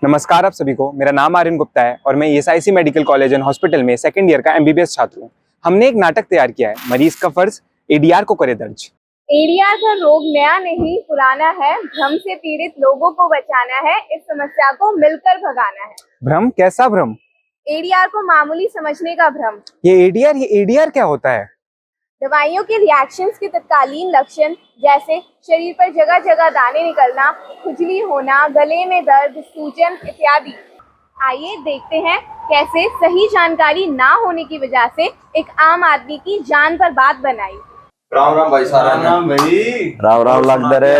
नमस्कार आप सभी को। मेरा नाम आर्यन गुप्ता है और मैं ESIC medical college and hospital में सेकंड ईयर का एमबीबीएस छात्र हूँ। हमने एक नाटक तैयार किया है, मरीज का फर्ज एडीआर को करे दर्ज। एडीआर का रोग नया नहीं पुराना है, भ्रम से पीड़ित लोगों को बचाना है, इस समस्या को मिलकर भगाना है। भ्रम? कैसा भ्रम? एडीआर को मामूली समझने का भ्रम। ये एडीआर क्या होता है? दवाइयों के रिएक्शंस के तत्कालीन लक्षण जैसे शरीर पर जगह जगह दाने निकलना, खुजली होना, गले में दर्द, सूजन इत्यादि। आइए देखते हैं कैसे सही जानकारी ना होने की वजह से एक आम आदमी की जान पर बात बनाई। राम राम भाई सारा राम भाई राम राम लगता रे।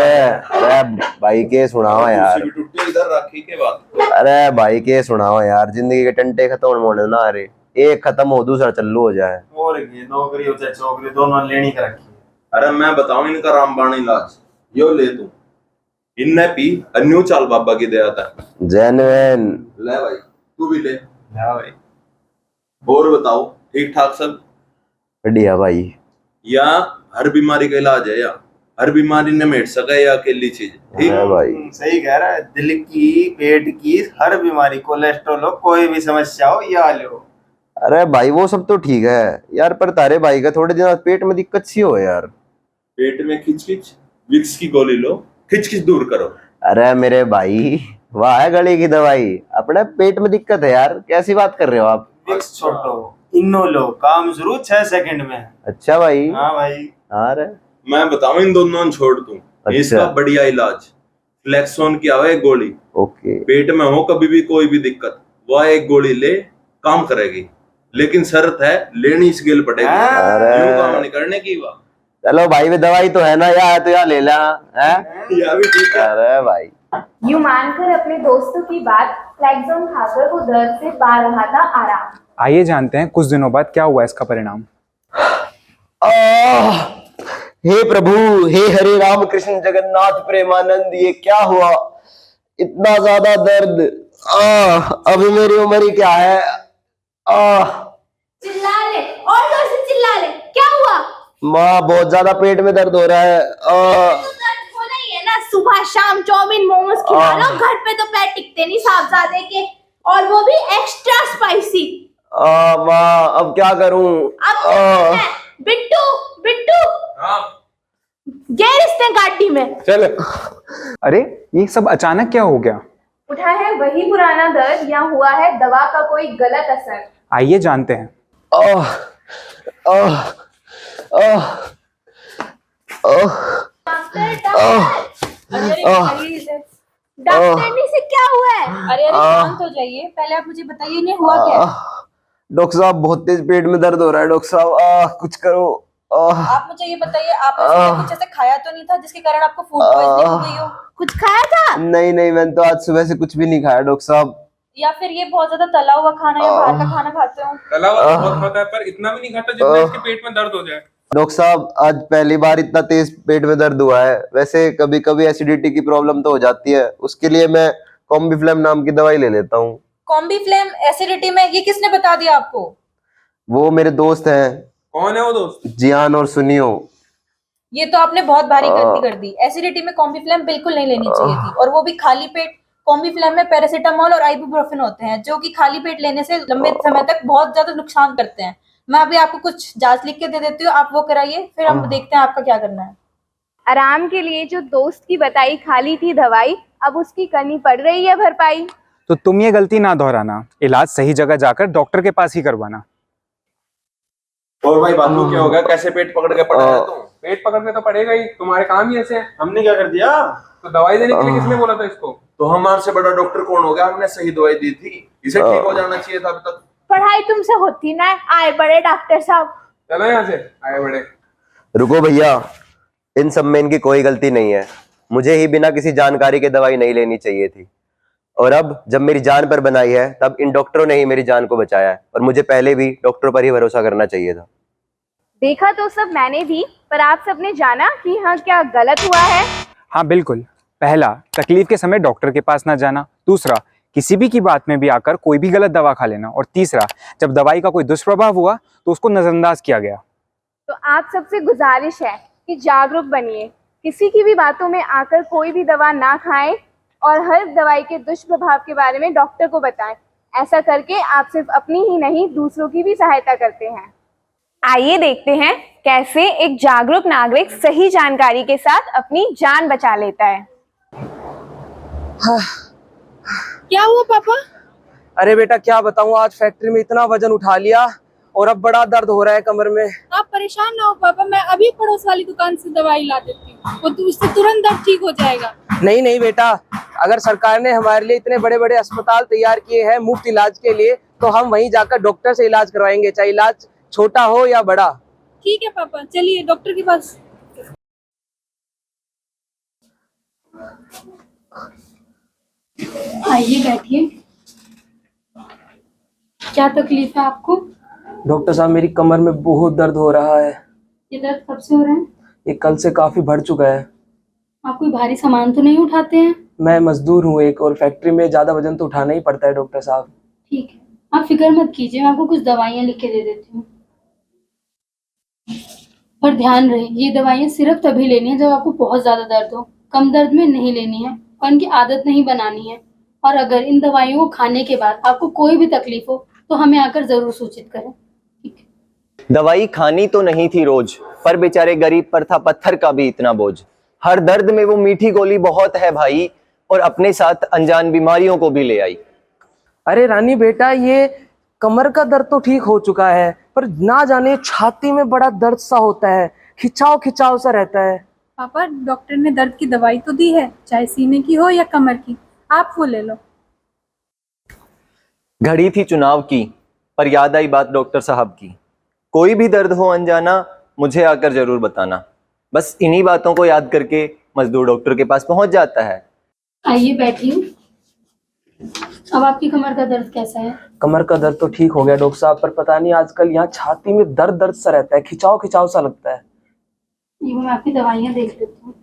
अरे भाई के सुनाओ यार। इधर रखी के बाद अरे भाई के सुनाओ यार, जिंदगी के टंटे खत्म होने ना। अरे एक खत्म हो दूसरा चालू हो जाए। और ये नौकरी हो चाहे छोकरी दोनों लेनी कर रखी है। अरे मैं बताऊं इनका रामबाण इलाज यो ले तू इनने पी अन्यू चाल बाबा की दया था। जेन्युइन ले भाई तू भी ले। हाँ भाई और बताओ ठीक ठाक सब? बढ़िया भाई। या हर बीमारी का इलाज है या हर बीमारी ने मिट सके या अकेली चीज? ठीक है भाई। सही कह रहा है। दिल की, पेट की, हर बीमारी, कोलेस्ट्रॉल हो, कोई भी समस्या हो या लो। अरे भाई वो सब तो ठीक है यार, पर तारे भाई का थोड़े दिन पेट में दिक्कत सी हो यार। पेट में खिचखिच विक्स की गोली लो, खिचखिच दूर करो। अरे मेरे भाई वाह है गले की दवाई, अपने पेट में दिक्कत है यार, कैसी बात कर रहे हो आप? विक्स छोड़ो, इनो लो, काम शुरू 6 सेकंड में। अच्छा भाई। हाँ भाई। अरे मैं बताऊं इन दोनों छोड़ दूं। अच्छा। इसका बढ़िया इलाज फ्लेक्सोन की आवे एक गोली। ओके। पेट में हो कभी भी कोई भी दिक्कत, वह एक गोली ले काम करेगी, लेकिन शर्त है लेनी इस गिल पड़ेगी। अरे यूं काम नहीं करने की। वाह चलो भाई में दवाई तो है ना यार, तो यार ले ला है। या भी ठीक है। अरे भाई यूं मानकर अपने दोस्तों की बात फ्लेक्सोन खाकर वो दर्द से पा रहा था आराम। आइए जानते हैं कुछ दिनों बाद क्या हुआ इसका परिणाम। हे प्रभु, हे हरे राम कृष्ण जगन्नाथ प्रेमानंद, ये क्या हुआ? इतना ज्यादा दर्द। अभी मेरी उम्र ही क्या है? चिल्ला ले और जोर से चिल्ला ले, क्या हुआ? माँ बहुत ज्यादा पेट में दर्द हो रहा है। तो दर्द होना ही है ना, सुबह शाम चाउमीन मोमोज खिला लो, घर पे तो पैर टिकते नहीं साहबजादे के, और वो भी एक्स्ट्रा स्पाइसी। माँ अब क्या करूं? अब क्या करना है? बिट्टू बिट्टू गेर इसने गाड़ी में चल। अरे ये सब अचानक क्या हो गया? उठा है वही पुराना दर्द या हुआ है दवा का कोई गलत असर? आइए जानते हैं। डॉक्टर से क्या हुआ है? अरे शांत हो जाइए, पहले आप मुझे बताइए इन्हें हुआ क्या है? डॉक्टर साहब बहुत तेज पेट में दर्द हो रहा है। डॉक्टर साहब कुछ करो। आप मुझे ये बताइए, आपने सुबह कुछ ऐसे खाया तो नहीं था जिसके कारण आपको फूड पॉइजनिंग हो गई हो? कुछ खाया था? नहीं मैंने तो आज सुबह से कुछ भी नहीं खाया डॉक्टर साहब। या फिर ये बहुत ज्यादा तला हुआ खाना या बाहर का खाना खाते हो? तला हुआ तो बहुत खाता है, पर इतना भी नहीं खाता जितना इसके पेट में दर्द हो जाए। डॉक्टर साहब आज पहली बार इतना तेज पेट में दर्द हुआ है। वैसे कभी कभी एसिडिटी की प्रॉब्लम तो हो जाती है, उसके लिए मैं कॉम्बीफ्लेम नाम की दवाई ले लेता हूँ। कॉम्बीफ्लेम एसिडिटी में? ये किसने बता दिया आपको? वो मेरे दोस्त हैं। कौन है वो दोस्त? जियान और सुनियो। ये तो आपने बहुत भारी गलती कर दी। एसिडिटी में कॉम्बीफ्लेम बिल्कुल नहीं लेनी चाहिए थी, और वो भी खाली पेट। कॉम्बीफ्लेम में पैरासीटामोल और आइबुप्रोफेन होते हैं, जो कि खाली पेट लेने से लंबे समय तक बहुत ज्यादा नुकसान करते हैं। मैं अभी आपको कुछ जांच लिख के दे देती हूँ, आप वो कराइए, फिर हम देखते हैं आपका क्या करना है। आराम के लिए जो दोस्त की बताई खाली थी दवाई, अब उसकी करनी पड़ रही है भरपाई। तो तुम ये गलती ना दोहराना, इलाज सही जगह जाकर डॉक्टर के पास ही करवाना। और भाई बातू क्या हो गया? कैसे पेट पकड़ के पड़ा है तू? पेट पकड़ने तो पड़ेगा ही, तुम्हारे काम ही ऐसे हैं। हमने क्या कर दिया? तो दवाई देने के लिए किसने बोला था इसको? तो हमारे से बड़ा डॉक्टर कौन हो गया? हमने सही दवाई दी थी, इसे ठीक हो जाना चाहिए था अभी तक। पढ़ाई तुमसे होती ना, आए बड़े डॉक्टर साहब। चलो यहाँ से, आए बड़े। रुको भैया, इन सब में इनकी कोई गलती नहीं है। मुझे ही बिना किसी जानकारी के दवाई नहीं लेनी चाहिए थी, और अब जब मेरी जान पर बनाई है तब इन डॉक्टरों ने ही मेरी जान को बचाया है, और मुझे पहले भी डॉक्टरों पर ही भरोसा करना चाहिए था। देखा तो सब मैंने भी, पर आप सबने जाना कि हाँ क्या गलत हुआ है? हाँ बिल्कुल। पहला, तकलीफ के समय डॉक्टर के पास ना जाना। दूसरा, किसी भी की बात में भी आकर कोई भी गलत दवा खा लेना। और तीसरा, जब दवाई का कोई दुष्प्रभाव हुआ तो उसको नजरअंदाज किया गया। तो आप सबसे गुजारिश है कि जागरूक बनिए, किसी की भी बातों में आकर कोई भी दवा ना खाएं, और हर दवाई के दुष्प्रभाव के बारे में डॉक्टर को बताएं। ऐसा करके आप सिर्फ अपनी ही नहीं दूसरों की भी सहायता करते हैं। आइए देखते हैं कैसे एक जागरूक नागरिक सही जानकारी के साथ अपनी जान बचा लेता है। क्या हुआ पापा? अरे बेटा क्या बताऊं, आज फैक्ट्री में इतना वजन उठा लिया और अब बड़ा दर्द हो रहा है कमर में। आप परेशान ना हो पापा, मैं अभी पड़ोस वाली दुकान से दवाई ला देती हूँ, वो उससे तुरंत दर्द ठीक हो जाएगा। नहीं नहीं बेटा, अगर सरकार ने हमारे लिए इतने बड़े बड़े अस्पताल तैयार किए हैं मुफ्त इलाज के लिए, तो हम वहीं जाकर डॉक्टर से इलाज करवाएंगे, चाहे इलाज छोटा हो या बड़ा। ठीक है पापा, चलिए डॉक्टर के पास। आइए बैठिए। क्या तकलीफ है आपको? डॉक्टर साहब, मेरी कमर में बहुत दर्द हो रहा है। ये दर्द कब से हो रहा है? ये कल से काफी बढ़ चुका है। आप कोई भारी सामान तो नहीं उठाते हैं? मैं मजदूर हूँ एक, और फैक्ट्री में ज्यादा वजन तो उठाना ही पड़ता है डॉक्टर साहब। ठीक है, आप फिक्र मत कीजिए, मैं आपको कुछ दवाइयाँ लिख के दे देती हूँ। पर ध्यान रहे, ये दवाइयाँ सिर्फ तभी लेनी है जब आपको बहुत ज्यादा दर्द हो, कम दर्द में नहीं लेनी है और इनकी आदत नहीं बनानी है। और अगर इन दवाइयों को खाने के बाद आपको कोई भी तकलीफ हो तो हमें आकर जरूर सूचित करें। ठीक है। दवाई खानी तो नहीं थी रोज, पर बेचारे गरीब पर था पत्थर का भी इतना बोझ। हर दर्द में वो मीठी गोली बहुत है भाई, और अपने साथ अनजान बीमारियों को भी ले आई। अरे रानी बेटा, ये कमर का दर्द तो ठीक हो चुका है, पर ना जाने छाती में बड़ा दर्द सा होता है, खिंचाव खिंचाव सा रहता है। पापा, डॉक्टर ने दर्द की दवाई तो दी है, चाहे सीने की हो या कमर की, आप वो ले लो। घड़ी थी चुनाव की, पर याद आई बात डॉक्टर साहब की। कोई भी दर्द हो अनजाना, मुझे आकर जरूर बताना। बस इन्हीं बातों को याद करके मजदूर डॉक्टर के पास पहुंच जाता है। आइए बैठिए। अब आपकी कमर का दर्द कैसा है? कमर का दर्द तो ठीक हो गया डॉक्टर साहब, पर पता नहीं आजकल यहाँ छाती में दर्द दर्द सा रहता है, खिंचाव खिंचाव सा लगता है। ये मैं आपकी दवाइयाँ देख लेती हूँ।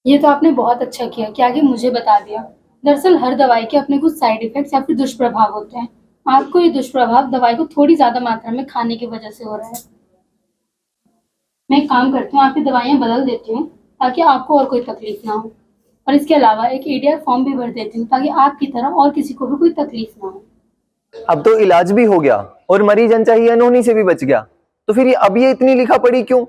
ये तो आपने बहुत अच्छा किया कि आगे मुझे बता दिया। दरअसल हर दवाई के अपने कुछ साइड इफेक्ट्स या फिर दुष्प्रभाव होते हैं। आपको ये दुष्प्रभाव दवाई को थोड़ी ज्यादा मात्रा में खाने की वजह से हो रहा है। मैं एक काम करती हूँ, आपकी दवाइयाँ बदल देती हूँ ताकि आपको और कोई तकलीफ ना हो, और इसके अलावा एक ADR फॉर्म भी भर देती हूँ ताकि आपकी तरह और किसी को भी कोई तकलीफ ना हो। अब तो इलाज भी हो गया और मरीज अनचाही अनहोनी से भी बच गया, तो फिर अब ये इतनी लिखा पड़ी क्यों?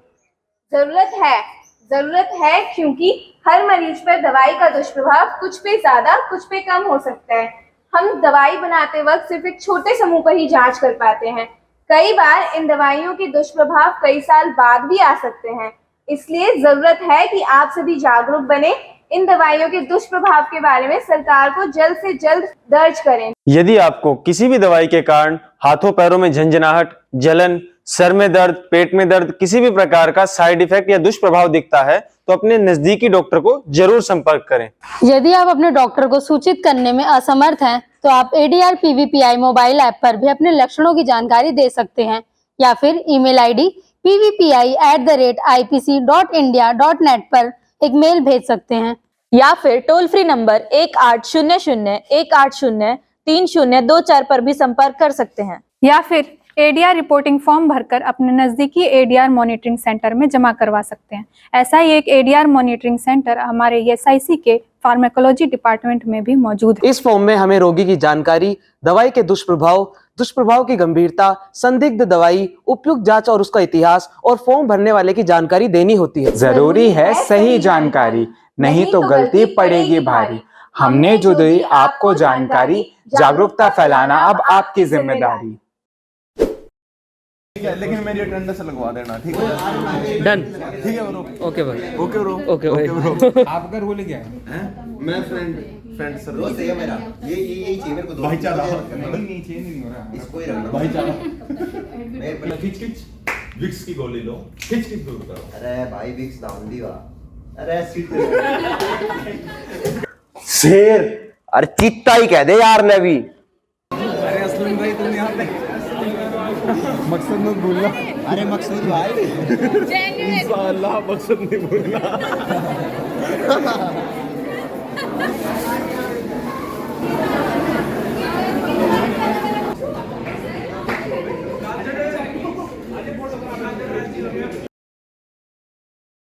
जरूरत है क्योंकि हर मरीज पर दवाई का दुष्प्रभाव कुछ पे ज्यादा कुछ पे कम हो सकता है। हम दवाई बनाते वक्त सिर्फ एक छोटे समूह पर ही जांच कर पाते हैं। कई बार इन दवाइयों के दुष्प्रभाव कई साल बाद भी आ सकते हैं। इसलिए जरूरत है कि आप सभी जागरूक बने, इन दवाइयों के दुष्प्रभाव के बारे में सरकार को जल्द से जल्द दर्ज करें। यदि आपको किसी भी दवाई के कारण हाथों पैरों में झंझनाहट, जलन, सर में दर्द, पेट में दर्द, किसी भी प्रकार का साइड इफेक्ट या दुष्प्रभाव दिखता है तो अपने नजदीकी डॉक्टर को जरूर संपर्क करें। यदि आप अपने डॉक्टर को सूचित करने में असमर्थ हैं तो आप ADR PVPI मोबाइल ऐप पर भी अपने लक्षणों की जानकारी दे सकते हैं, या फिर ईमेल ID pvpi@ipc.india.net पर एक मेल भेज सकते हैं, या फिर टोल फ्री नंबर 1800-180-3024 पर भी संपर्क कर सकते हैं, या फिर ADR रिपोर्टिंग फॉर्म भरकर अपने नजदीकी ADR मॉनिटरिंग सेंटर में जमा करवा सकते हैं। ऐसा ही एक ADR मॉनिटरिंग सेंटर हमारे SIC के फार्माकोलॉजी डिपार्टमेंट में भी मौजूद है। इस फॉर्म में हमें रोगी की जानकारी, दवाई के दुष्प्रभाव की गंभीरता, संदिग्ध दवाई, उपयुक्त जांच और उसका इतिहास और फॉर्म भरने वाले की जानकारी देनी होती है। जरूरी है सही जानकारी, नहीं तो गलती पड़ेगी भारी। हमने जो दी आपको जानकारी, जागरूकता फैलाना अब आपकी जिम्मेदारी। ठीक है, लेकिन मेरी अटेंडेंस लगवा देना, ठीक है? डन। ठीक है ब्रो। ओके भाई। Okay bro. ओके भाई। आप घर वो लेके आए हैं? मैं फ्रेंड सर दोस्त है मेरा, यही चाहिए मेरे को, भाईचारा। नहीं चेंज नहीं हो रहा है। इसको ही रखना भाईचारा। खिच विक्स की गोली लो, खिच दूर करो। अरे भाई विक्स डाउन दी वा, अरे सीट शेर। अरे चित्ता ही कह दे यार ने भी। अरे असलम भाई तुम यहाँ पे मकसद मत भूलना। अरे मकसूद भाई इंशाअल्लाह मकसद नहीं भूलना।